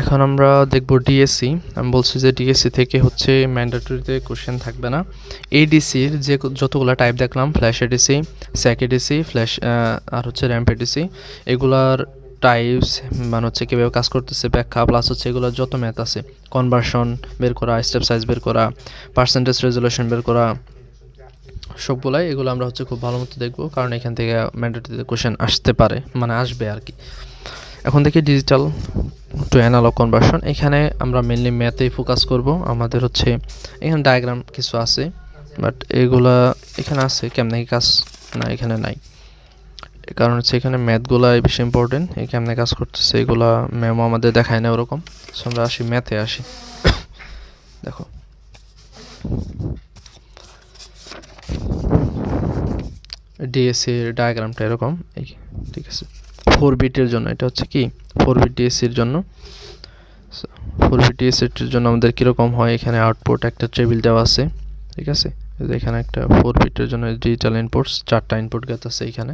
এখন আমরা দেখব ডিএসসি। আমি বলছি যে ডিএসসি থেকে হচ্ছে ম্যান্ডেটরিতে কোশ্চেন থাকবে না। এডিসির যে যতগুলো টাইপ দেখলাম, ফ্ল্যাশ এডিসি, স্যাক এডিসি, ফ্ল্যাশ আর হচ্ছে র্যাম্প এডিসি, এগুলার টাইপস মানে হচ্ছে কীভাবে কাজ করতেছে ব্যাখ্যা, প্লাস হচ্ছে এগুলোর যত ম্যাথ আছে, কনভার্সন বের করা, স্টেপ সাইজ বের করা, পার্সেন্টেজ রেজলিউশন বের করা, সবগুলাই এগুলো আমরা হচ্ছে খুব ভালো মতো দেখবো, কারণ এখান থেকে ম্যান্ডেটরিতে কোশ্চেন আসতে পারে, মানে আসবে আর কি। এখন দেখি ডিজিটাল টু অ্যানালগ কনভার্সন। এখানে আমরা মেনলি ম্যাথেই ফোকাস করব। আমাদের হচ্ছে এখানে ডায়াগ্রাম কিছু আছে, বাট এগুলা এখানে আছে, কেমনে কাজ না এখানে নাই, কারণ হচ্ছে এখানে ম্যাথগুলাই বেশি ইম্পর্টেন্ট। এই কেমনে কাজ করতেছে এগুলা ম্যামও আমাদের দেখায় না ওরকম। সো আমরা আসি ম্যাথে আসি। দেখো ডিএসসির ডায়াগ্রামটা এরকম, এই ঠিক আছে। 4 বিটের জন্য এটা হচ্ছে কি 4 বিট ডিএসসির জন্য। 4 বিট ডিএসসির জন্য আমাদের কীরকম হয়, এখানে আউটপুট একটা টেবিল দেওয়া আছে, ঠিক আছে। এখানে একটা 4 বিটের জন্য ডিজিটাল ইনপুটস 4টা ইনপুট গেট আছে, এখানে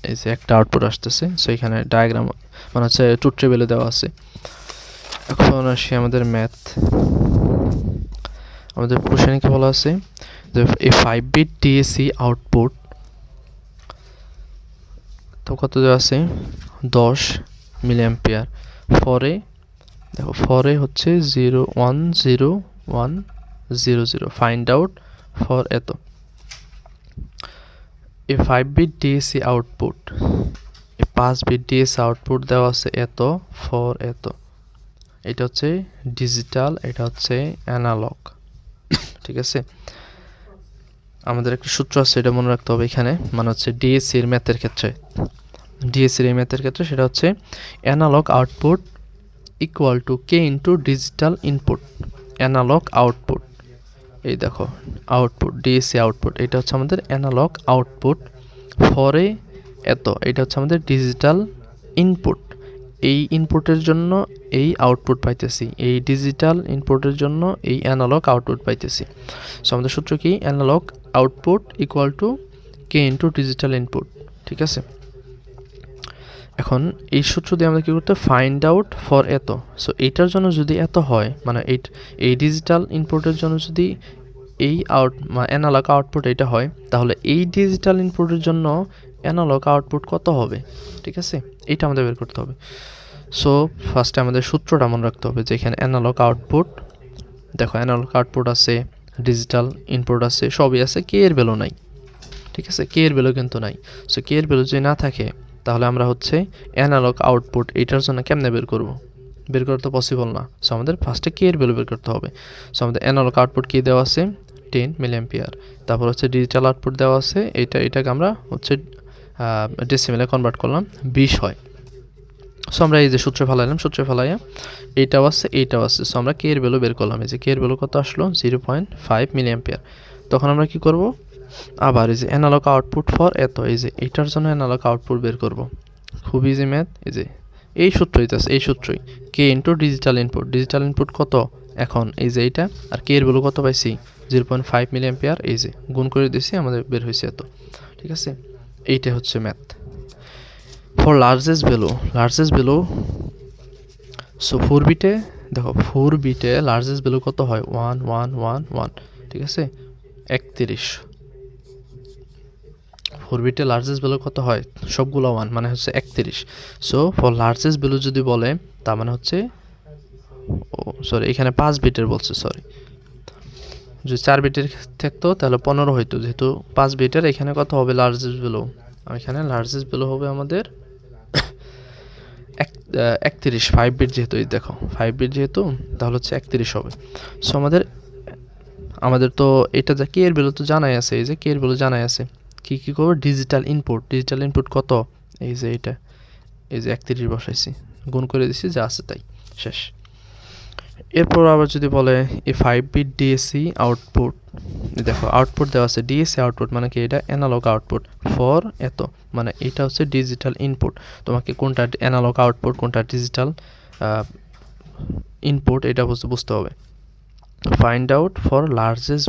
এই যে একটা আউটপুট আসতেছে। সো এখানে ডায়াগ্রাম মানে হচ্ছে ট্রুথ টেবিলে দেওয়া আছে। এখন আসি আমাদের ম্যাথ। আমাদের কোশ্চেনে কি বলা আছে যে এই 5 বিট ডিএসসি আউটপুট তো কত দেওয়া আছে 10 মিলি অ্যাম্পিয়ার। ফরে দেখো ফরে হচ্ছে 0101000 ফাইন্ড আউট ফর এত। এই 5 বিট ডিএসসি আউটপুট, এই 5 বিট ডিএসসি আউটপুট দেওয়া আছে এত ফর এত। এটা হচ্ছে ডিজিটাল, এটা হচ্ছে অ্যানালগ, ঠিক আছে। আমাদের একটা সূত্র আছে, এটা মনে রাখতে হবে এখানে, মানে হচ্ছে ডিএসসি এর ম্যাথের ক্ষেত্রে, ডিএসসির এই ম্যাথের ক্ষেত্রে সেটা হচ্ছে analog output equal to k into digital input. Analog output, এই দেখো আউটপুট ডিএসসি আউটপুট, এটা হচ্ছে আমাদের অ্যানালগ আউটপুট ফরে এত, এটা হচ্ছে আমাদের ডিজিটাল ইনপুট। এই ইনপুটের জন্য এই আউটপুট পাইতেছি, এই ডিজিটাল ইনপুটের জন্য এই অ্যানালগ আউটপুট পাইতেছি। সো আমাদের সূত্র কি analog output equal to k into digital input, ঠিক আছে। এখন এই সূত্র দিয়ে আমরা কী করতে ফাইন্ড আউট ফর এত। সো এইটার জন্য যদি এত হয়, মানে এই ডিজিটাল ইনপুটের জন্য যদি এই অ্যানালগ আউটপুট এটা হয়, তাহলে এই ডিজিটাল ইনপুটের জন্য অ্যানালগ আউটপুট কত হবে, ঠিক আছে। এইটা আমাদের বের করতে হবে। সো ফার্স্টে আমাদের সূত্রটা মনে রাখতে হবে যে এখানে অ্যানালগ আউটপুট, দেখো অ্যানালগ আউটপুট আছে, ডিজিটাল ইনপুট আছে, সবই আছে, কে এর ভ্যালু নাই, ঠিক আছে। কে এর ভ্যালু কিন্তু নাই। সো কে এর ভ্যালু যদি না থাকে, তাহলে আমরা হচ্ছে অ্যানালগ আউটপুট এটার জন্য কেমনে বের করব, বের করা তো পসিবল না। সো আমাদের ফার্স্টে কে এর ভ্যালু বের করতে হবে। সো আমাদের অ্যানালগ আউটপুট কি দেওয়া আছে 10 মিলি অ্যাম্পিয়ার, তারপর হচ্ছে ডিজিটাল আউটপুট দেওয়া আছে, এটাকে আমরা হচ্ছে ডেসিমেলে কনভার্ট করলাম 20 হয়। সো আমরা এই যে সূত্রে ফেলাইলাম, সূত্রে ফেলাইয়া এইটাও আছে এইটাও আছে। সো আমরা কে এর ভ্যালু বের করলাম, এই যে কে এর ভ্যালু কত আসলো 0.5 মিলি অ্যাম্পিয়ার। তখন আমরা কি করব, আবার এই যে অ্যানালগ আউটপুট ফর এত, এই যে এইটার জন্য অ্যানালগ আউটপুট বের করব। খুব ইজি ম্যাথ, এই যে এই সূত্রই আছে, এই সূত্রই কে into digital input. Digital input কত এখন, এই যে এইটা, আর কে এর ভ্যালু কত পাইছি 0.5 মিলি অ্যাম্পিয়ার, এই যে গুণ করে দিয়েছি, আমাদের বের হয়েছে এত, ঠিক আছে। এইটা হচ্ছে math for largest value. So 4 বিটে দেখো 4 বিটে লার্জেস্ট ভ্যালু কত হয় 1111, ঠিক আছে 31। 4 বিটে লার্জেস্ট ভ্যালু কত হয়, সবগুলো 1 মানে হচ্ছে 31। সো ফর লার্জেস্ট ভ্যালু যদি বলে, তার মানে হচ্ছে সরি এখানে 5 বিটের বলছে, সরি যদি 4 বিটের থাকতো তাহলে 15 হইতো, যেহেতু 5 বিটের এখানে কত হবে লার্জেস্ট ভ্যালু, এখানে লার্জেস্ট ভ্যালু হবে আমাদের 31। 5 বিট যেহেতু, এই দেখো 5 বিট যেহেতু, তাহলে হচ্ছে 31 হবে। সো আমাদের তো এটা যা কে এর ভ্যালু তো জানাই আছে, এই যে কে এর ভ্যালু জানাই আছে, কি করবো ডিজিটাল ইনপুট কত, এই যে এটা, এই যে 31 বসাইছি, গুণ করে দিছি, যা আছে তাই, শেষ। এরপর আবার যদি বলে এই 5 বিট ডিএসসি আউটপুট, দেখো আউটপুট দেওয়া আছে, ডিএসসি আউটপুট মানে কি, এটা অ্যানালগ আউটপুট ফর এত, মানে এটা হচ্ছে ডিজিটাল ইনপুট। তোমাকে কোনটা অ্যানালগ আউটপুট কোনটা ডিজিটাল ইনপুট এটা বুঝতে হবে। Find out for largest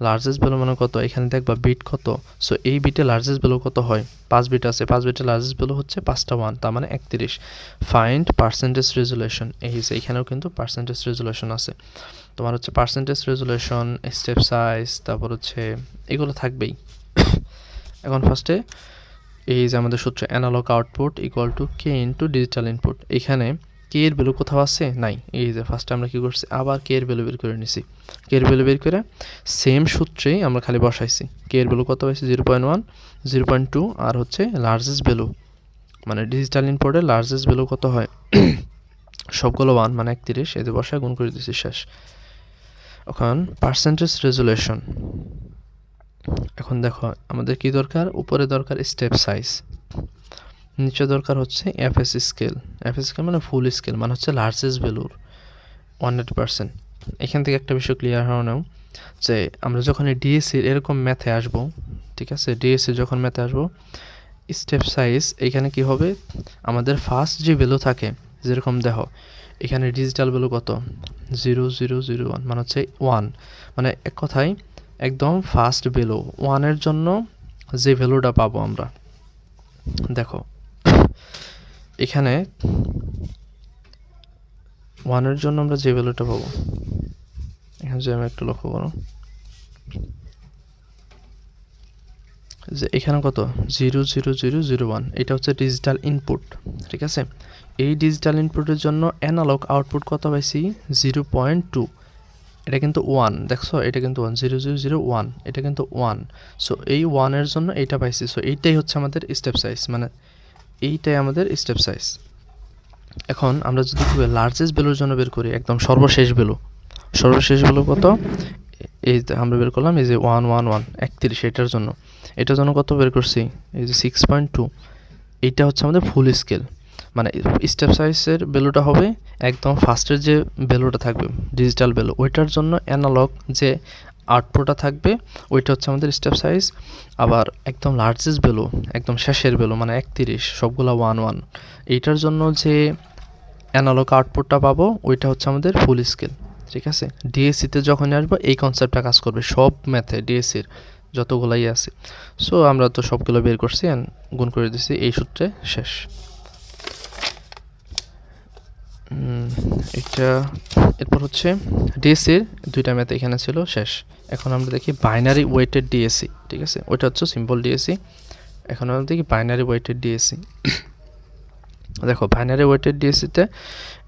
largest value মানে কত, এখানে দেখবা বিট কত। সো এই বিটে লার্জেস্ট ভ্যালু কত হয়, 5 বিট আছে, 5 বিটের লার্জেস্ট ভ্যালু হচ্ছে 5টা 1, তার মানে 31। ফাইন্ড পার্সেন্টেজ রেজুলেশন, এই যে এখানেও কিন্তু পার্সেন্টেজ রেজুলেশন আছে। তোমার হচ্ছে পার্সেন্টেজ রেজুলেশন, স্টেপ সাইজ, তারপর হচ্ছে এগুলো থাকবেই। এখন ফার্স্টে এই যে আমাদের সূত্র analog output equal to k into digital input, এখানে কে এর ভ্যালু কোথাও আছে, নাই। এই যে ফার্স্টে আমরা কী করছি, আবার কে এর ভ্যালু বের করে নিছি। কে এর ভ্যালু বের করে সেম সূত্রেই আমরা খালি বসাইছি। কে এর ভ্যালু কত হয়েছে 0.1, 0.2, আর হচ্ছে লার্জেস্ট ভ্যালু মানে ডিজিটাল ইনপুটের লার্জেস্ট ভ্যালু কত হয়, সবগুলো 1 মানে 31, এই যে বসায় গুণ করে দিচ্ছি, শেষ। এখন পার্সেন্টেজ রেজুলেশন, এখন দেখো আমাদের কি দরকার, উপরে দরকার স্টেপ সাইজ, নিচে দরকার হচ্ছে এফএস স্কেল। এফএস স্কেল মানে ফুল স্কেল, মানে হচ্ছে লার্জেস্ট ভ্যালুর 100%। এখান থেকে একটা বিষয় ক্লিয়ার হওয়া নাও যে আমরা যখন ডিএসসির এরকম ম্যাথে আসব, ঠিক আছে, ডিএসসি যখন ম্যাথে আসবো, স্টেপ সাইজ এখানে কি হবে, আমাদের ফার্স্ট যে ভ্যালু থাকে, যেরকম দেখো এখানে ডিজিটাল ভ্যালু কত 0001, মানে হচ্ছে 1, মানে এক কথায় একদম ফার্স্ট ভ্যালু 1-এর জন্য যে ভ্যালুটা পাবো আমরা, দেখো এখানে 1-এর জন্য আমরা যে ভ্যালুটা পাবো, এখানে যে আমি একটু লক্ষ্য করো যে এখানে কত 00001, এটা হচ্ছে ডিজিটাল ইনপুট, ঠিক আছে। এই ডিজিটাল ইনপুটের জন্য অ্যানালগ আউটপুট কত পাইছি 0.2, এটা কিন্তু 1, দেখছো এটা কিন্তু 1, 0001, এটা কিন্তু 1। সো এই 1-এর জন্য এইটা পাইছি। সো এইটাই হচ্ছে আমাদের স্টেপ সাইজ, মানে এইটাই আমাদের স্টেপ সাইজ। এখন আমরা যদি লার্জেস্ট ভ্যালুর জন্য বের করি, একদম সর্বশেষ ভ্যালু, সর্বশেষ ভ্যালু কত, এই আমরা বের করলাম এই যে 111 31, এটার জন্য কত বের করছি, এই যে 6.2, এইটা হচ্ছে আমাদের ফুল স্কেল, মানে স্টেপ সাইজের ভ্যালুটা হবে একদম ফার্স্টের যে ভ্যালুটা থাকবে ডিজিটাল ভ্যালু, ওইটার জন্য অ্যানালগ যে আউটপুটটা থাকবে ওইটা হচ্ছে আমাদের স্টেপ সাইজ। আবার একদম লার্জেস্ট ভ্যালু, একদম শেষের ভ্যালু মানে 31, সবগুলা 1 এইটার জন্য যে অ্যানালগ আউটপুটটা পাবো ওইটা হচ্ছে আমাদের ফুল স্কেল, ঠিক আছে। ডিএসসিতে যখন আসবো এই কনসেপ্টটা কাজ করবে সব ম্যাথে, ডিএসসির যতগুলাই আছে। সো আমরা তো সবগুলো বের করছি অ্যান্ড গুণ করে দিচ্ছি এই সূত্রে, শেষ। এটা এরপর হচ্ছে ডিএসসির দুইটা ম্যাথ এখানে ছিল, শেষ। এখন আমরা দেখি বাইনারি ওয়েটেড ডিএসসি, ঠিক আছে, ওইটা হচ্ছে সিম্পল ডিএসসি। এখন আমরা দেখি বাইনারি ওয়েটেড ডিএসসি। দেখো বাইনারি ওয়েটেড ডিএসসিতে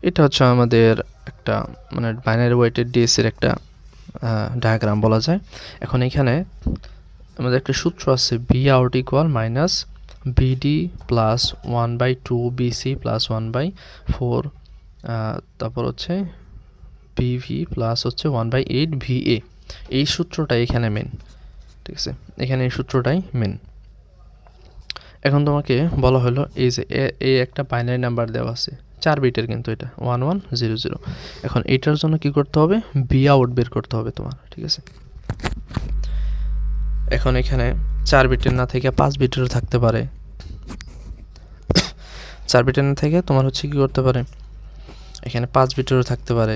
এটা হচ্ছে আমাদের একটা মানে বাইনারি ওয়েটেড ডিএসসির একটা ডায়াগ্রাম বলা যায়। এখন এখানে আমাদের একটা সূত্র আছে, B out equal minus BD plus 1/2 BC plus 1/4, তারপর হচ্ছে বিভি প্লাস হচ্ছে 1/8 ভিএ। এই সূত্রটাই এখানে মেন, ঠিক আছে, এখানে এই সূত্রটাই মেন। এখন তোমাকে বলা হলো এই যে এই একটা বাইনারি নাম্বার দেওয়া আছে 4 বিটের, কিন্তু এটা 1100। এখন এটার জন্য কি করতে হবে, বি আউট বের করতে হবে তোমার, ঠিক আছে। এখন এখানে 4 বিটের না থেকে 5 বিটেরও থাকতে পারে, 4 বিটের না থেকে তোমার হচ্ছে কি করতে পারে, এখানে 5 বিটেরও থাকতে পারে,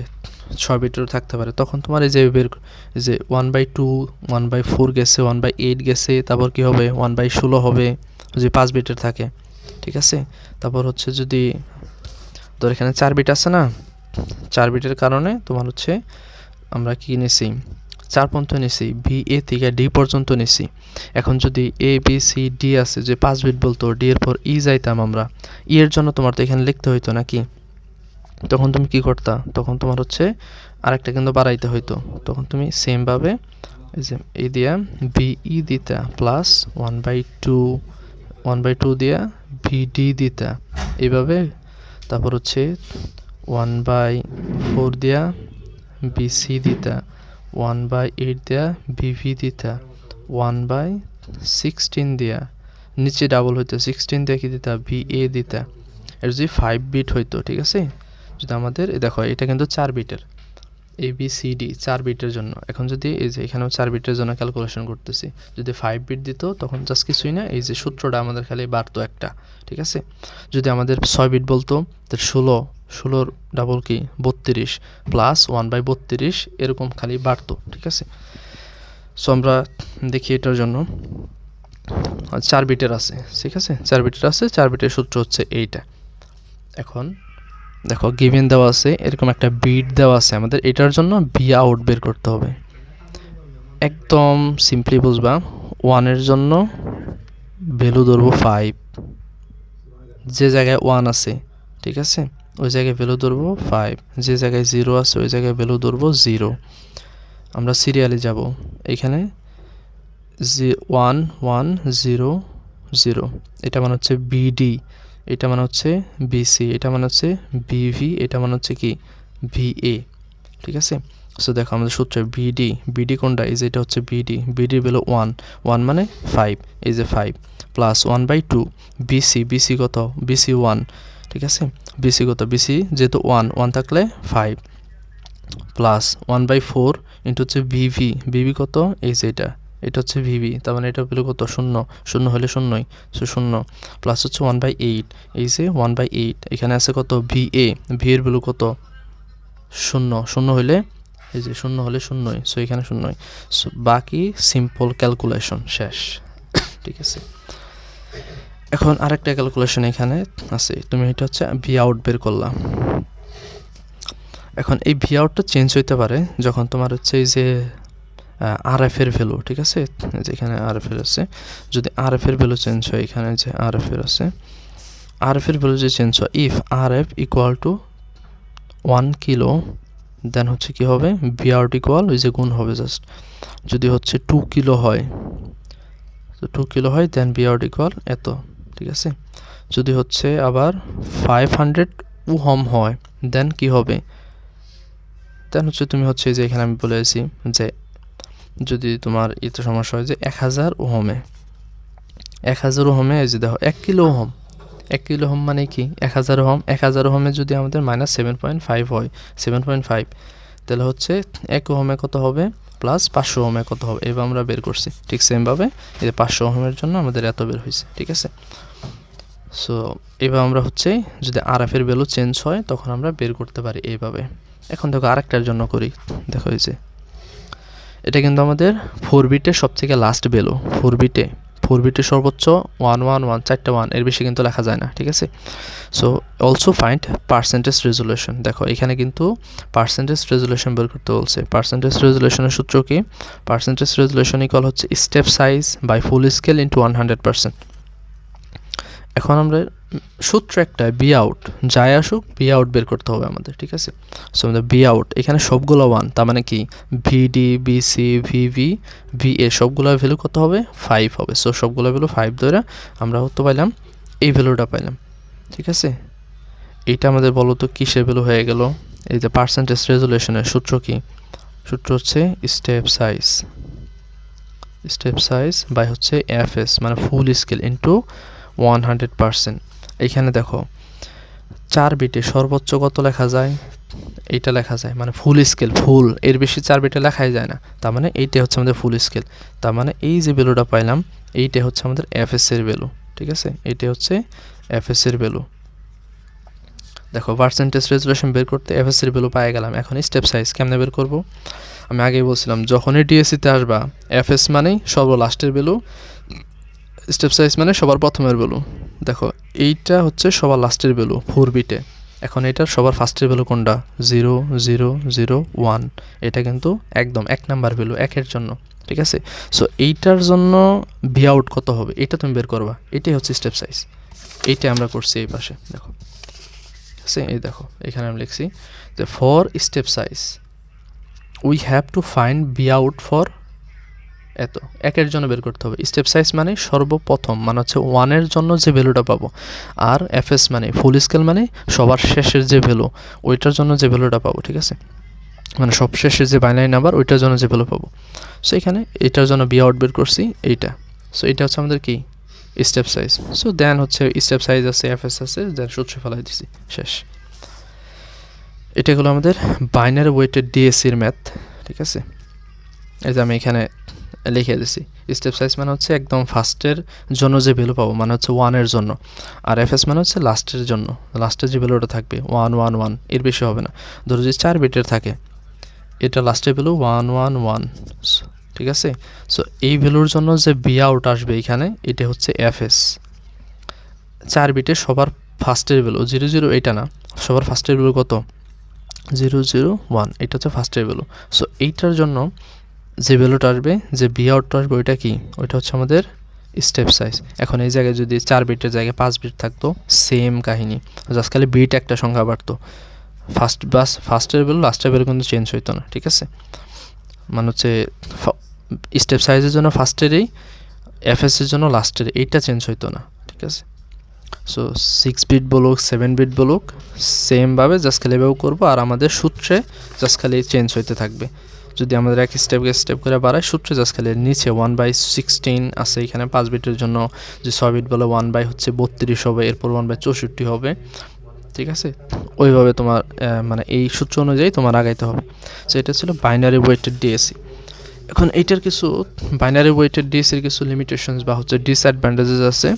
6 বিটেরও থাকতে পারে। তখন তোমার এই যে যে 1/2 1/4 গেছে, 1/8 গেছে, তারপর কি হবে 1/16 হবে যদি 5 বিটের থাকে, ঠিক আছে। তারপর হচ্ছে যদি ধর এখানে 4 বিট আছে না, 4 বিটের কারণে তোমার হচ্ছে আমরা কি নিছি 4 পর্যন্ত নিছি, ভি এ থেকে ডি পর্যন্ত নিছি। এখন যদি এ বি সি ডি আছে, যে 5 বিট বলতো, ডি এর পর ই যাইতাম আমরা, ই এর জন্য তোমার তো এখানে লিখতে হইতো নাকি, তখন তুমি কি করতা, তখন তোমার হচ্ছে আরেকটা কিন্তু বাড়াইতে হইতো। তখন তুমি সেমভাবে এই যে এই দিয়া বিই দিতা প্লাস 1/2 দিয়া ভিডি দিতা এইভাবে, তারপর হচ্ছে 1/4 দিয়া বিসি দিতা, 1/8 দিয়া ভিভি দিতা, 1/16 দিয়া নিচে ডাবল হইতো 16 দিয়ে কি দিতা ভিএ দিতা। এটা যদি 5 বিট হইতো, ঠিক আছে, যদি আমাদের দেখো এটা কিন্তু 4 বিটের, এ বি সি ডি 4 বিটের জন্য। এখন যদি এই যে এখানেও 4 বিটের জন্য ক্যালকুলেশন করতেছি, যদি 5 বিট দিত তখন জাস্ট কিছুই না, এই যে সূত্রটা আমাদের খালি বাড়তো একটা, ঠিক আছে। যদি আমাদের 6 বিট বলতো তাহলে 16 ডাবল কি 32 প্লাস 1/32 এরকম খালি বাড়তো, ঠিক আছে। সো আমরা দেখি এটার জন্য 4 বিটের আছে, ঠিক আছে, 4 বিটের আছে, 4 বিটের সূত্র হচ্ছে এইটা। এখন দেখো গিভেন দেওয়া আছে, এরকম একটা বিট দেওয়া আছে, আমাদের এটার জন্য ভি আউট বের করতে হবে। একদম সিম্পলি বুঝবা, 1 এর জন্য ভ্যালু ধরবো 5, যে জায়গায় 1 আছে, ঠিক আছে, ওই জায়গায় ভ্যালু ধরবো 5, যে জায়গায় 0 আছে ওই জায়গায় ভ্যালু ধরবো 0। আমরা সিরিয়ালে যাব, এখানে 1 1 0 0, এটা মানে হচ্ছে বিডি, এটা মানে হচ্ছে বিসি, এটা মানে হচ্ছে বিভি, এটা মানে হচ্ছে কি ভিএ, ঠিক আছে। সো দেখো আমাদের সূত্র বিডি, বিডি কোনটা, এই যে এটা হচ্ছে বিডি, বিডি ভ্যালু 1, 1 মানে 5, এই যে 5 প্লাস 1/2 বিসি, বিসি কত, বিসি 1, ঠিক আছে, বিসি কত, বিসি যেহেতু 1, 1 থাকলে 5 প্লাস 1/4 ইন্টু হচ্ছে ভিভি, ভিভি কত, এই যে এটা হচ্ছে ভিভি, তার মানে এটা ভ্যালু কত, 0, 0 হলে 0ই, সো 0 প্লাস হচ্ছে 1/8, এই যে 1/8, এখানে আছে কত ভিএ, ভি এর ভ্যালু কত 0, 0 হলে এই যে 0 হলে 0ই, সো এখানে 0ই, সো বাকি সিম্পল ক্যালকুলেশন শেষ, ঠিক আছে। এখন আরেকটা ক্যালকুলেশন এখানে আছে, তুমি এটা হচ্ছে ভি আউট বের করলাম। এখন এই ভি আউটটা চেঞ্জ হইতে পারে যখন তোমার হচ্ছে এই যে আরএফ এর ভ্যালু, ঠিক আছে, যেখানে আরএফ এর আছে, যদি আরএফ এর ভ্যালু চেঞ্জ হয়, এখানে যে আরএফ এর আছে, আরএফ এর ভ্যালু যে চেঞ্জ হয়, if RF equal to 1 kilo, then হচ্ছে কি হবে, ভি আউট ইকুয়াল ওই যে গুণ হবে জাস্ট, যদি হচ্ছে 2 কিলো হয়, তো 2 কিলো হয়, দেন ভি আউট ইকুয়াল এত, ঠিক আছে। যদি হচ্ছে আবার 500 ওহম হয়, দেন কি হবে, দেন হচ্ছে তুমি হচ্ছে যে এখানে আমি বলেছি যে যদি তোমার এতে সমস্যা হয় যে 1000 ওহমে, 1000 ওহমে এই যে দেখো 1 কিলো ওহম, 1 কিলো ওহম মানে কি 1000 ওহম, 1000 ওহমে যদি আমাদের -7.5 হয়, 7.5, তাহলে হচ্ছে 1 ওহমে কত হবে প্লাস 500 ওহমে কত হবে, এবার আমরা বের করছি, ঠিক সেমভাবে এই যে 500 ওহমের জন্য আমাদের এত বের হয়েছে, ঠিক আছে। সো এবার আমরা হচ্ছে যদি আরএফ এর ভ্যালু চেঞ্জ হয় তখন আমরা বের করতে পারি এইভাবে। এখন দেখো আরেকটার জন্য করি, দেখো এই যে এটা কিন্তু আমাদের 4 বিটের সবথেকে লাস্ট ভ্যালু, 4 বিটে সর্বোচ্চ 111 চারটা 1, এর বেশি কিন্তু লেখা যায় না, ঠিক আছে। So also find percentage resolution, দেখো এখানে কিন্তু পার্সেন্টেজ রেজুলেশন বের করতে বলছে। পার্সেন্টেজ রেজুলেশনের সূত্র কি, পার্সেন্টেজ রেজুলেশন ইকুয়াল হচ্ছে step size by full scale into 100%। এখন আমরা সূত্র একটা বি আউট, যাই আসুক বি আউট বের করতে হবে আমাদের, ঠিক আছে। সো আমাদের বি আউট এখানে সবগুলো 1, তার মানে কি ভিডি, বিসি, ভিভি, ভিএ সবগুলোর ভ্যালু কত হবে 5 হবে। সো সবগুলো ভ্যালু 5 ধরে আমরা হতে পাইলাম এই ভ্যালুটা পাইলাম, ঠিক আছে। এইটা আমাদের বলো তো কিসের ভ্যালু হয়ে গেল, এই যে পার্সেন্টেজ রেজুলেশনের সূত্র কি, সূত্র হচ্ছে স্টেপ সাইজ বাই হচ্ছে এফএস মানে ফুল স্কেল ইন্টু 100%। এইখানে দেখো 4 বিটে সর্বোচ্চ কত লেখা যায়, এইটা লেখা যায়, মানে ফুল স্কেল, ফুল এর বেশি 4 বিটে লেখাই যায় না, তার মানে এইটা হচ্ছে আমাদের ফুল স্কেল, তার মানে এই যে ভ্যালুটা পাইলাম এইটা হচ্ছে আমাদের এফএস এর ভ্যালু, ঠিক আছে, এইটা হচ্ছে এফএস এর ভ্যালু। দেখো পার্সেন্টেজ রেজুলেশন বের করতে এফএস এর ভ্যালু পেয়ে গেলাম। এখন স্টেপ সাইজ কেমনে বের করব, আমি আগেই বলছিলাম যখনই ডিএসসিতে আসবা এফএস মানেই সর্বলাস্টের ভ্যালু, স্টেপ সাইজ মানে সবার প্রথমের ভ্যালু। দেখো এইটা হচ্ছে সবার লাস্টের ভ্যালু 4 বিটে, এখন এটার সবার ফার্স্টের ভ্যালু কোনটা 0 0 0 1, এটা কিন্তু একদম 1 নাম্বার ভ্যালু 1 এর জন্য, ঠিক আছে। সো এইটার জন্য ভি আউট কত হবে এটা তুমি বের করবা, এটাই হচ্ছে স্টেপ সাইজ, এইটা আমরা করছি এই পাশে দেখো, ঠিক আছে। এই দেখো এখানে আমি লিখছি যে for step size we have to find V out for এত, 1 এর জন্য বের করতে হবে। স্টেপ সাইজ মানে সর্বপ্রথম মানে হচ্ছে 1 এর জন্য যে ভ্যালুটা পাবো, আর এফএস মানে ফুল স্কেল মানে সবার শেষের যে ভ্যালু ওইটার জন্য যে ভ্যালুটা পাবো, ঠিক আছে, মানে সব শেষের যে বাইনারি নাম্বার ওইটার জন্য যে ভ্যালু পাবো। সো এখানে এটার জন্য বি আউট বের করছি এইটা, সো এটা হচ্ছে আমাদের কি স্টেপ সাইজ। সো দেন হচ্ছে স্টেপ সাইজ আছে এফএস আছে, দেন সূত্রে ফেলাই দিছি, শেষ। এটা হলো আমাদের বাইনারি ওয়েটেড ডিএসসির ম্যাথ, ঠিক আছে। এই যে আমি এখানে লিখে দিছি স্টেপ সাইজ মানে হচ্ছে একদম ফার্স্টের জন্য যে ভ্যালু পাবো মানে হচ্ছে 1 এর জন্য, আর এফএস মানে হচ্ছে লাস্টের জন্য, লাস্টের যে ভ্যালুটা থাকবে 1 1 1, এর বেশি হবে না। ধরো যে 4 বিটের থাকে, এটা লাস্টের ভ্যালু 1 1 1, ঠিক আছে। সো এই ভ্যালুর জন্য যে বি আউট আসবে এখানে এটা হচ্ছে এফএস। 4 বিটের সবার ফার্স্টের ভ্যালু 00 এটা না, সবার ফার্স্টের ভ্যালু কত 001, এটা হচ্ছে ফার্স্টের ভ্যালু। সো এইটার জন্য যে ভ্যালুটা আসবে, যে বি আউটটা আসবে ওইটা কি, ওইটা হচ্ছে আমাদের স্টেপ সাইজ। এখন এই জায়গায় যদি 4 বিটের জায়গায় 5 বিট থাকতো সেম কাহিনী, জাস্ট খালি বিট একটা সংখ্যা বাড়তো, ফার্স্টের ভ্যালু লাস্টের ভ্যালু কিন্তু চেঞ্জ হইতো না। ঠিক আছে, মানে হচ্ছে স্টেপ সাইজের জন্য ফার্স্টেরই, এফএসের জন্য লাস্টের, এইটা চেঞ্জ হইতো না। ঠিক আছে, সো 6 বিট বলুক 7 বিট বলুক সেমভাবে জাস্ট খালি এভাবে করবো, আর আমাদের সূত্রে জাস্ট খালি চেঞ্জ হইতে থাকবে। যদি আমাদের এক স্টেপ করে বাড়ায় সূত্রে জাস্ট খালি নিচে 1/16 আছে এখানে 5 বিটের জন্য, যে 6 বিট বলে 1/32 হবে, এরপর 1/64 হবে। ঠিক আছে, ওইভাবে তোমার মানে এই সূত্র অনুযায়ী তোমার আগাইতে হবে। সো এটা ছিল বাইনারি ওয়েটেড ডিএসসি। এখন এইটার কিছু বাইনারি ওয়েটেড ডিএসসির কিছু লিমিটেশনস বা হচ্ছে ডিসঅ্যাডভান্টেজেস আছে,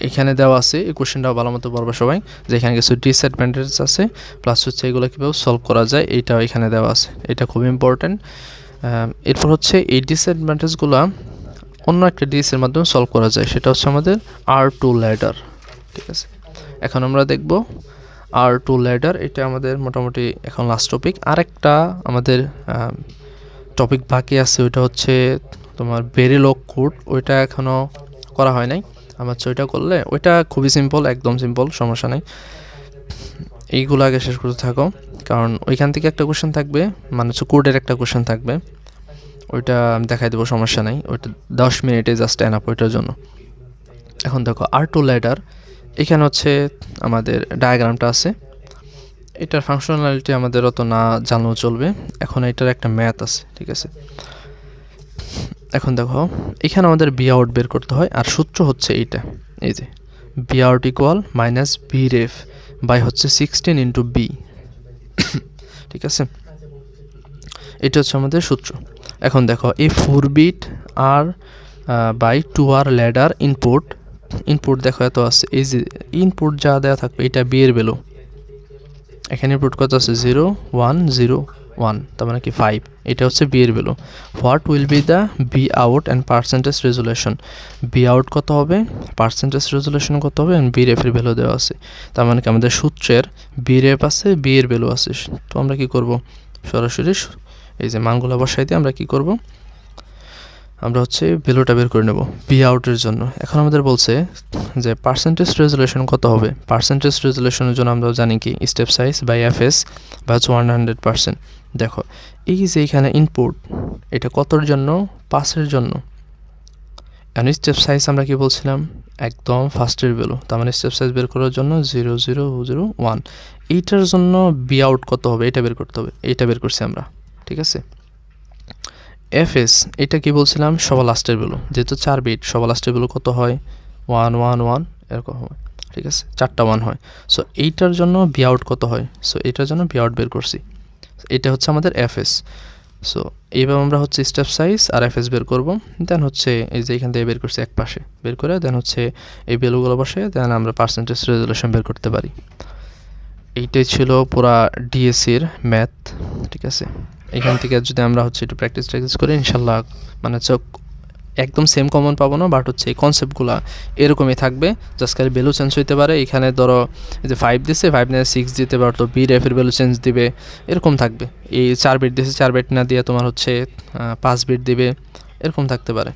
এখানে দেওয়া আছে। এই কোশ্চেনটাও ভালো মতো পড়বে সবাই, যে এখানে কিছু ডিসঅ্যাডভান্টেজ আছে, প্লাস হচ্ছে এগুলো কীভাবে সলভ করা যায় এইটাও এখানে দেওয়া আছে, এটা খুব ইম্পর্ট্যান্ট। এরপর হচ্ছে এই ডিসঅ্যাডভান্টেজগুলো অন্য একটা ডিএসসির মাধ্যমে সলভ করা যায়, সেটা হচ্ছে আমাদের R2 ল্যাডার। ঠিক আছে, এখন আমরা দেখব R2 ল্যাডার, এটা আমাদের মোটামুটি এখন লাস্ট টপিক। আরেকটা আমাদের টপিক বাকি আছে, ওইটা হচ্ছে তোমার ভেরিলগ কোড, ওইটা এখনও করা হয় নাই আমার। ওইটা করলে ওইটা খুবই সিম্পল, একদম সিম্পল, সমস্যা নেই। এইগুলো আগে শেষ করতে থাকো, কারণ ওইখান থেকে একটা কোশ্চেন থাকবে, মানে হচ্ছে কোডের একটা কোশ্চেন থাকবে, ওইটা আমি দেখাই দেবো, সমস্যা নাই। ওইটা 10 মিনিটে জাস্ট এনাফ ওইটার জন্য। এখন দেখো R2 ল্যাডার, এখানে হচ্ছে আমাদের ডায়াগ্রামটা আছে, এটার ফাংশনালিটি আমাদের অত না জানলেও চলবে। এখন এটার একটা ম্যাথ আছে। ঠিক আছে, এখন দেখো এখানে আমাদের বি আউট বের করতে হয়, আর সূত্র হচ্ছে এইটা, এই যে B out equal minus B ref by হচ্ছে 16 ইন্টু বি। ঠিক আছে, এটা হচ্ছে আমাদের সূত্র। এখন দেখো এই 4 বিট আর বাই 2R ল্যাডার ইনপুট দেখো এত আছে, এই যে ইনপুট যা দেওয়া থাকবে এটা বি এর ভ্যালু, এখানে ইনপুট কত আছে 0 1 0 1, তার মানে কি 5, এটা হচ্ছে বি এর value. What will be the be out and percentage resolution, be out কত হবে, পার্সেন্টেজ রেজুলেশন কত হবে, অ্যান্ড বি রেফের ভ্যালু দেওয়া আছে। তার মানে কি আমাদের সূত্রের বি রেফ আছে, বি এর ভ্যালু আছে। তো আমরা কি করব, সরাসরি এই যে মানগুলো বসাই দিয়ে আমরা কি করব, আমরা হচ্ছে ভ্যালুটা বের করে নেব বি আউটের জন্য। এখন আমাদের বলছে যে পার্সেন্টেজ রেজুলেশন কত হবে, পার্সেন্টেজ রেজুলেশনের জন্য আমরা জানি কি স্টেপ সাইজ বাই এফএস বা 100%। দেখো এই যে এখানে ইনপুট, এটা কতর জন্য, 5-এর জন্য। এখন স্টেপ সাইজ আমরা কি বলছিলাম, একদম ফার্স্টের ভ্যালু, তার মানে স্টেপ সাইজ বের করার জন্য 0 0 0 1, এইটার জন্য বি আউট কত হবে এটা বের করতে হবে, এইটা বের করছি আমরা। ঠিক আছে, এফএস এটা কি বলছিলাম, সবার লাস্টের ভ্যালু, যেহেতু 4 বিট সবার লাস্টের ভ্যালু কত হয় 1 1 1 এরকম হয়। ঠিক আছে, 4টা 1 হয়। সো এইটার জন্য বি আউট কত হয়, সো এইটার জন্য বি আউট বের করছি, এটা হচ্ছে আমাদের এফএস। সো এইভাবে আমরা হচ্ছে স্টেপ সাইজ আর এফএস বের করব, দেন হচ্ছে এই যে এখান থেকে বের করছি এক পাশে, বের করে দেন হচ্ছে এই ভ্যালুগুলো বসে দেন আমরা পার্সেন্টেজ রেজুলেশন বের করতে পারি। এইটাই ছিল পুরা ডিএসসির ম্যাথ। ঠিক আছে, এখান থেকে যদি আমরা হচ্ছে একটু প্র্যাকটিস করি ইনশাল্লাহ, মানে হচ্ছে একদম সেম কমন পাবো না, বাট হচ্ছে এই কনসেপ্টগুলো এরকমই থাকবে, জাস্ট খালি ভ্যালু চেঞ্জ হইতে পারে। এখানে ধরো এই যে 5 দিছে, 5 নিয়ে 6 দিতে পারতো, বি রেফের ভ্যালু চেঞ্জ দিবে, এরকম থাকবে। এই 4 বিট দিছে, 4 বিট না দিয়ে তোমার হচ্ছে 5 বিট দিবে, এরকম থাকতে পারে।